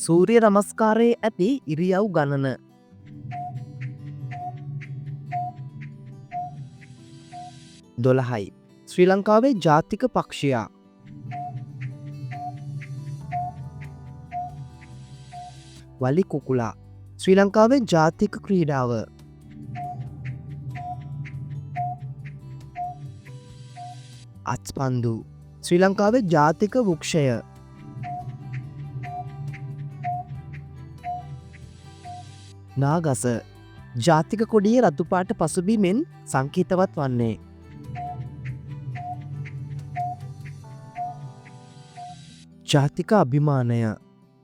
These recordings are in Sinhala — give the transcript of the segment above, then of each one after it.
සූරිය නමස්කාරයේ ඇති ඉරියව් ගණන. දොළහයි. ශ්‍රී ලංකාවේ ජාතික පක්ෂියා. වලි කුකුලා. ශ්‍රී ලංකාවේ ජාතික ක්‍රීඩාව. අත්පන්දු. ශ්‍රී ලංකාවේ ජාතික වෘක්ෂය. නාගස. ජාතික කොඩියේ රතුපාට පසුබිමෙන් සංකේතවත් වන්නේ. ජාතික අභිමානය.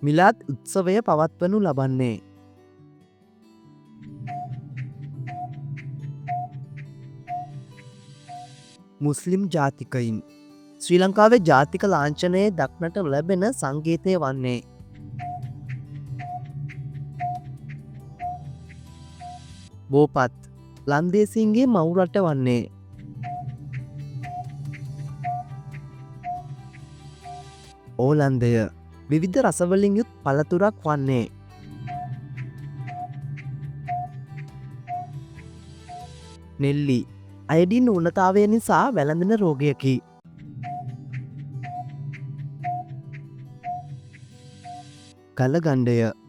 මිලාද් උත්සවය පවත්වනු ලබන්නේ. මුස්ලිම් ජාතිකයින්. ශ්‍රී ලංකාවේ ජාතික ලාංඡනයේ දක්නට ලැබෙන සංකේතය වන්නේ. බෝපත්. ලන්දේසින්ගේ මවුරට වන්නේ. ඕලන්දය. විවිධ රසවලින් යුත් පළතුරක් වන්නේ. නෙල්ලි. අයඩින් උනතාවය නිසා වැළඳෙන රෝගයකි. කලගණ්ඩය.